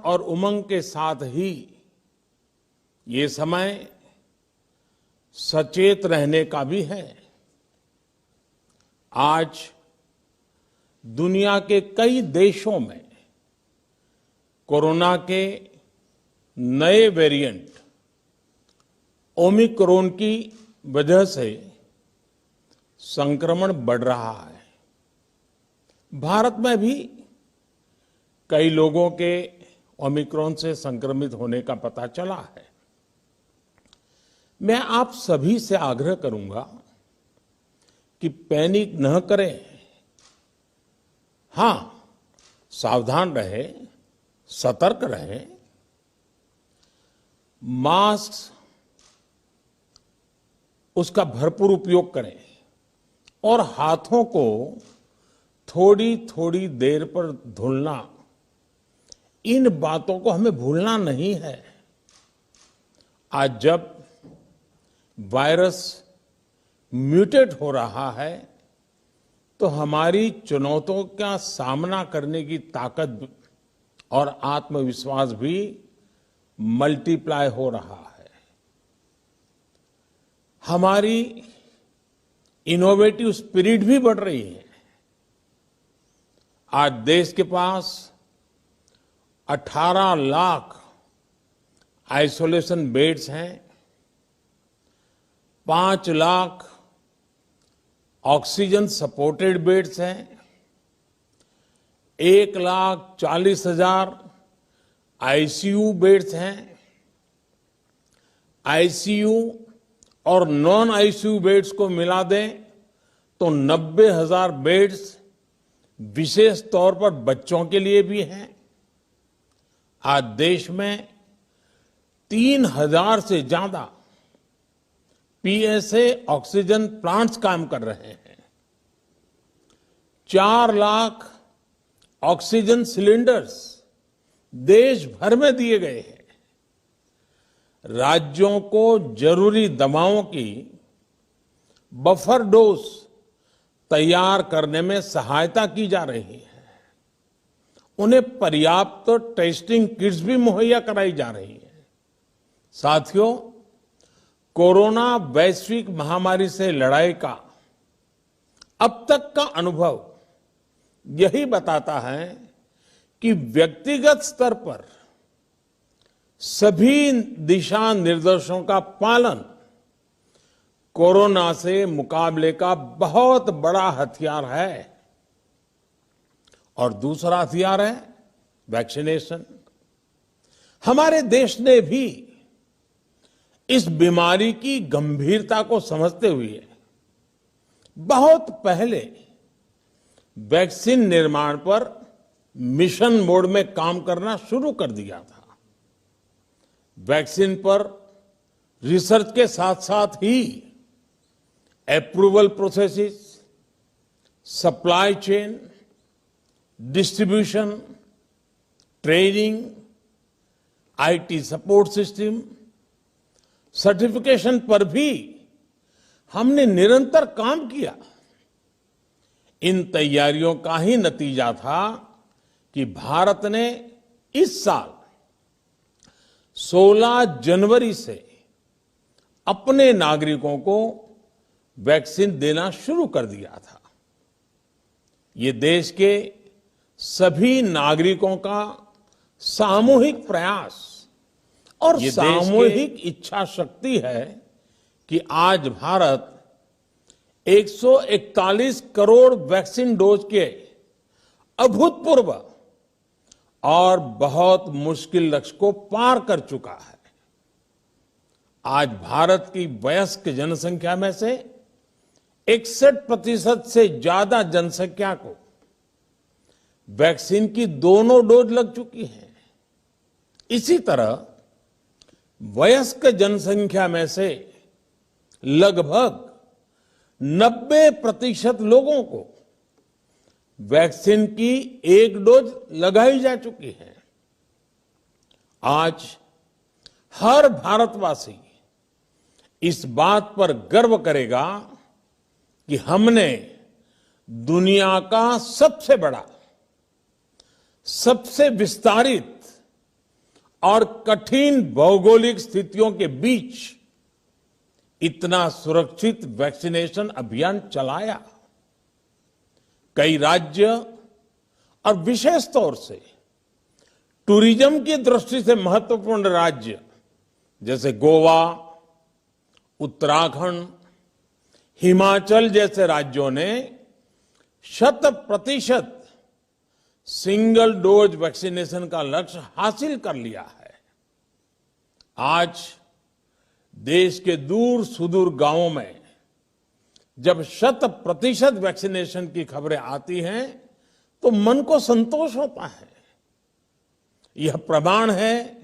और उमंग के साथ ही ये समय सचेत रहने का भी है। आज दुनिया के कई देशों में कोरोना के नए वेरिएंट ओमिक्रॉन की वजह से संक्रमण बढ़ रहा है। भारत में भी कई लोगों के ओमिक्रॉन से संक्रमित होने का पता चला है। मैं आप सभी से आग्रह करूंगा कि पैनिक न करें। हां, सावधान रहें, सतर्क रहें, मास्क उसका भरपूर उपयोग करें और हाथों को थोड़ी थोड़ी देर पर धुलना, इन बातों को हमें भूलना नहीं है। आज जब वायरस म्यूटेट हो रहा है तो हमारी चुनौतियों का सामना करने की ताकत और आत्मविश्वास भी मल्टीप्लाई हो रहा है। हमारी इनोवेटिव स्पिरिट भी बढ़ रही है। आज देश के पास 18 लाख आइसोलेशन बेड्स हैं, 5 लाख ऑक्सीजन सपोर्टेड बेड्स हैं, 1,40,000 आईसीयू बेड्स हैं। आईसीयू और नॉन आईसीयू बेड्स को मिला दें तो 90,000 बेड्स विशेष तौर पर बच्चों के लिए भी हैं। आज देश में 3,000 से ज्यादा पीएसए ऑक्सीजन प्लांट्स काम कर रहे हैं। 4 लाख ऑक्सीजन सिलेंडर्स देश भर में दिए गए हैं। राज्यों को जरूरी दवाओं की बफर डोज तैयार करने में सहायता की जा रही है। उन्हें पर्याप्त टेस्टिंग किट्स भी मुहैया कराई जा रही है। साथियों, कोरोना वैश्विक महामारी से लड़ाई का अब तक का अनुभव यही बताता है कि व्यक्तिगत स्तर पर सभी दिशा निर्देशों का पालन कोरोना से मुकाबले का बहुत बड़ा हथियार है। और दूसरा हथियार है वैक्सीनेशन। हमारे देश ने भी इस बीमारी की गंभीरता को समझते हुए बहुत पहले वैक्सीन निर्माण पर मिशन मोड में काम करना शुरू कर दिया था। वैक्सीन पर रिसर्च के साथ साथ ही approval processes, supply chain, distribution, training, IT support system, certification पर भी हमने निरंतर काम किया। इन तैयारियों का ही नतीजा था कि भारत ने इस साल 16 जनवरी से अपने नागरिकों को वैक्सीन देना शुरू कर दिया था। ये देश के सभी नागरिकों का सामूहिक प्रयास और सामूहिक इच्छा शक्ति है कि आज भारत 141 करोड़ वैक्सीन डोज के अभूतपूर्व और बहुत मुश्किल लक्ष्य को पार कर चुका है। आज भारत की वयस्क जनसंख्या में से 61% से ज्यादा जनसंख्या को वैक्सीन की दोनों डोज लग चुकी है। इसी तरह वयस्क जनसंख्या में से लगभग 90% लोगों को वैक्सीन की एक डोज लगाई जा चुकी है। आज हर भारतवासी इस बात पर गर्व करेगा कि हमने दुनिया का सबसे बड़ा, सबसे विस्तारित और कठिन भौगोलिक स्थितियों के बीच इतना सुरक्षित वैक्सीनेशन अभियान चलाया। कई राज्य और विशेष तौर से टूरिज्म की दृष्टि से महत्वपूर्ण राज्य जैसे गोवा, उत्तराखंड, हिमाचल जैसे राज्यों ने 100% सिंगल डोज वैक्सीनेशन का लक्ष्य हासिल कर लिया है। आज देश के दूर सुदूर गांवों में जब 100% वैक्सीनेशन की खबरें आती हैं तो मन को संतोष होता है। यह प्रमाण है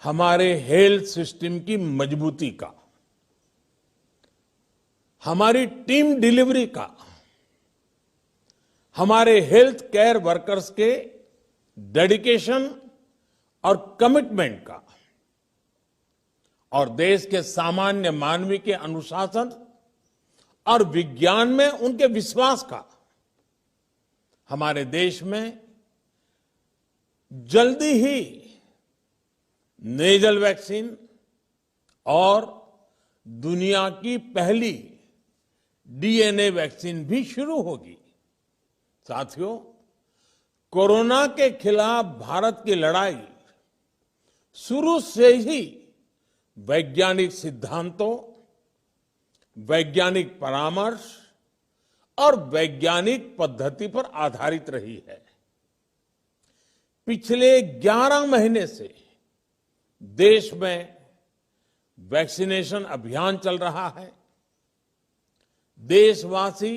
हमारे हेल्थ सिस्टम की मजबूती का, हमारी टीम डिलीवरी का, हमारे हेल्थ केयर वर्कर्स के डेडिकेशन और कमिटमेंट का, और देश के सामान्य मानवी के अनुशासन और विज्ञान में उनके विश्वास का। हमारे देश में जल्दी ही नेजल वैक्सीन और दुनिया की पहली डीएनए वैक्सीन भी शुरू होगी। साथियों, कोरोना के खिलाफ भारत की लड़ाई शुरू से ही वैज्ञानिक सिद्धांतों, वैज्ञानिक परामर्श और वैज्ञानिक पद्धति पर आधारित रही है। पिछले 11 महीने से देश में वैक्सीनेशन अभियान चल रहा है। देशवासी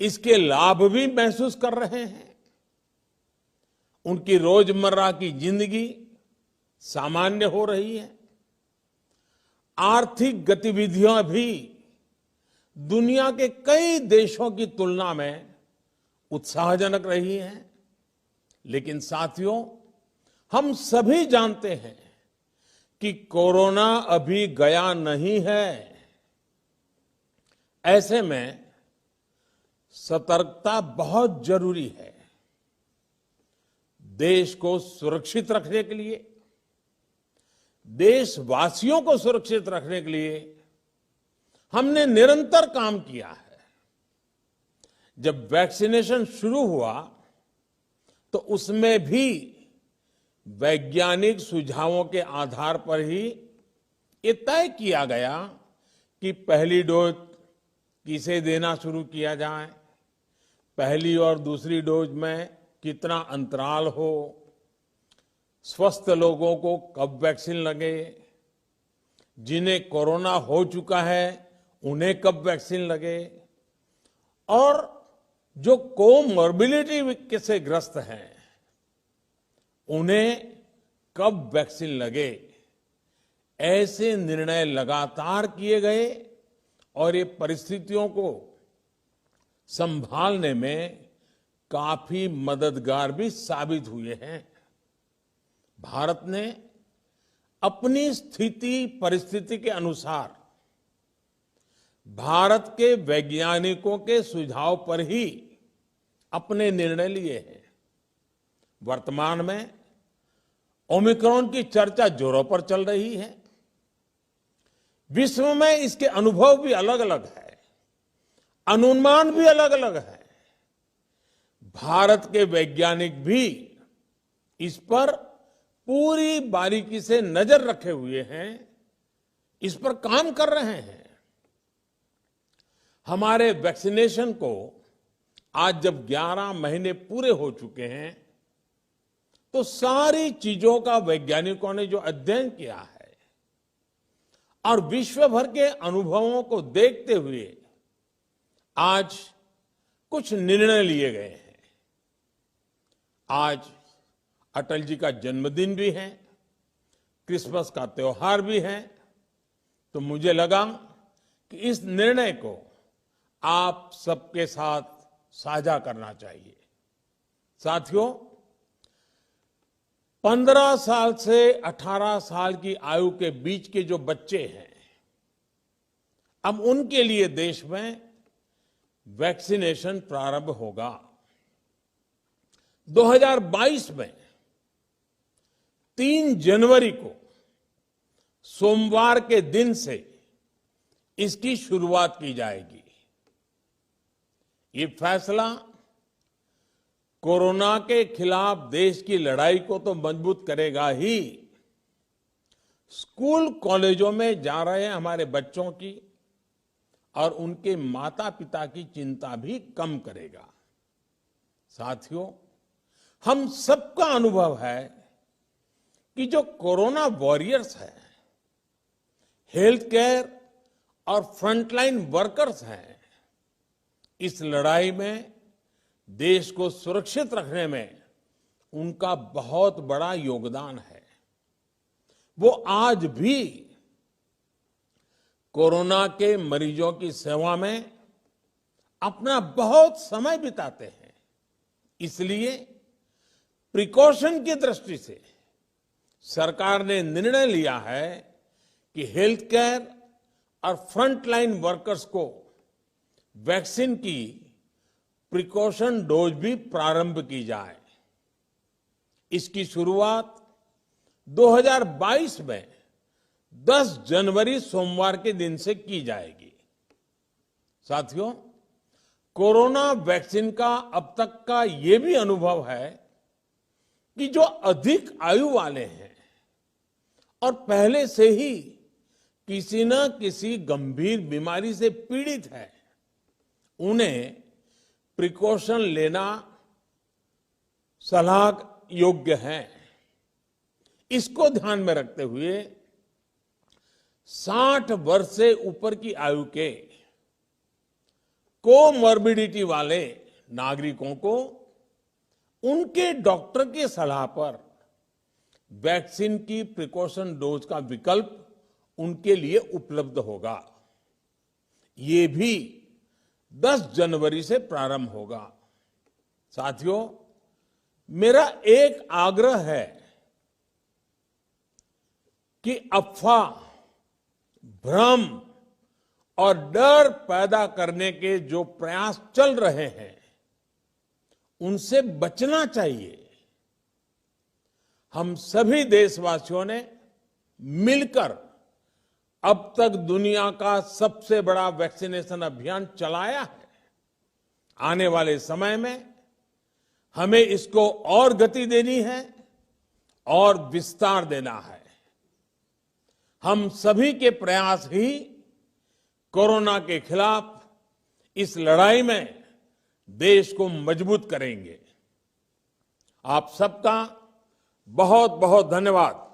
इसके लाभ भी महसूस कर रहे हैं। उनकी रोजमर्रा की जिंदगी सामान्य हो रही है। आर्थिक गतिविधियां भी दुनिया के कई देशों की तुलना में उत्साहजनक रही हैं। लेकिन साथियों, हम सभी जानते हैं कि कोरोना अभी गया नहीं है। ऐसे में सतर्कता बहुत जरूरी है। देश को सुरक्षित रखने के लिए, देशवासियों को सुरक्षित रखने के लिए हमने निरंतर काम किया है। जब वैक्सीनेशन शुरू हुआ तो उसमें भी वैज्ञानिक सुझावों के आधार पर ही ये तय किया गया कि पहली डोज किसे देना शुरू किया जाए, पहली और दूसरी डोज में कितना अंतराल हो, स्वस्थ लोगों को कब वैक्सीन लगे, जिन्हें कोरोना हो चुका है उन्हें कब वैक्सीन लगे, और जो कोमॉर्बिडिटी से ग्रस्त हैं उन्हें कब वैक्सीन लगे। ऐसे निर्णय लगातार किए गए और ये परिस्थितियों को संभालने में काफी मददगार भी साबित हुए हैं। भारत ने अपनी स्थिति परिस्थिति के अनुसार भारत के वैज्ञानिकों के सुझाव पर ही अपने निर्णय लिए हैं। वर्तमान में ओमिक्रॉन की चर्चा जोरों पर चल रही है। विश्व में इसके अनुभव भी अलग अलग है, अनुमान भी अलग अलग है। भारत के वैज्ञानिक भी इस पर पूरी बारीकी से नजर रखे हुए हैं, इस पर काम कर रहे हैं। हमारे वैक्सीनेशन को आज जब 11 महीने पूरे हो चुके हैं तो सारी चीजों का वैज्ञानिकों ने जो अध्ययन किया है और विश्व भर के अनुभवों को देखते हुए आज कुछ निर्णय लिए गए हैं। आज अटल जी का जन्मदिन भी है, क्रिसमस का त्योहार भी है, तो मुझे लगा कि इस निर्णय को आप सबके साथ साझा करना चाहिए। साथियों, 15 साल से 18 साल की आयु के बीच के जो बच्चे हैं, अब उनके लिए देश में वैक्सीनेशन प्रारंभ होगा। 2022 में 3 जनवरी को सोमवार के दिन से इसकी शुरुआत की जाएगी। ये फैसला कोरोना के खिलाफ देश की लड़ाई को तो मजबूत करेगा ही, स्कूल कॉलेजों में जा रहे हमारे बच्चों की और उनके माता पिता की चिंता भी कम करेगा। साथियों, हम सबका अनुभव है कि जो कोरोना वॉरियर्स हैं, हेल्थ केयर और फ्रंटलाइन वर्कर्स हैं, इस लड़ाई में देश को सुरक्षित रखने में उनका बहुत बड़ा योगदान है। वो आज भी कोरोना के मरीजों की सेवा में अपना बहुत समय बिताते हैं। इसलिए प्रिकॉशन की दृष्टि से सरकार ने निर्णय लिया है कि हेल्थ केयर और फ्रंटलाइन वर्कर्स को वैक्सीन की प्रिकॉशन डोज भी प्रारंभ की जाए। इसकी शुरुआत 2022 में 10 जनवरी सोमवार के दिन से की जाएगी। साथियों, कोरोना वैक्सीन का अब तक का ये भी अनुभव है कि जो अधिक आयु वाले हैं और पहले से ही किसी न किसी गंभीर बीमारी से पीड़ित है, उन्हें प्रिकॉशन लेना सलाह योग्य है। इसको ध्यान में रखते हुए 60 वर्ष से ऊपर की आयु के कोमॉर्बिडिटी वाले नागरिकों को उनके डॉक्टर की सलाह पर वैक्सीन की प्रिकॉशन डोज का विकल्प उनके लिए उपलब्ध होगा। ये भी 10 जनवरी से प्रारंभ होगा। साथियों, मेरा एक आग्रह है कि अफवाह, भ्रम और डर पैदा करने के जो प्रयास चल रहे हैं, उनसे बचना चाहिए। हम सभी देशवासियों ने मिलकर अब तक दुनिया का सबसे बड़ा वैक्सीनेशन अभियान चलाया है। आने वाले समय में हमें इसको और गति देनी है और विस्तार देना है। हम सभी के प्रयास ही कोरोना के खिलाफ इस लड़ाई में देश को मजबूत करेंगे। आप सबका बहुत बहुत धन्यवाद।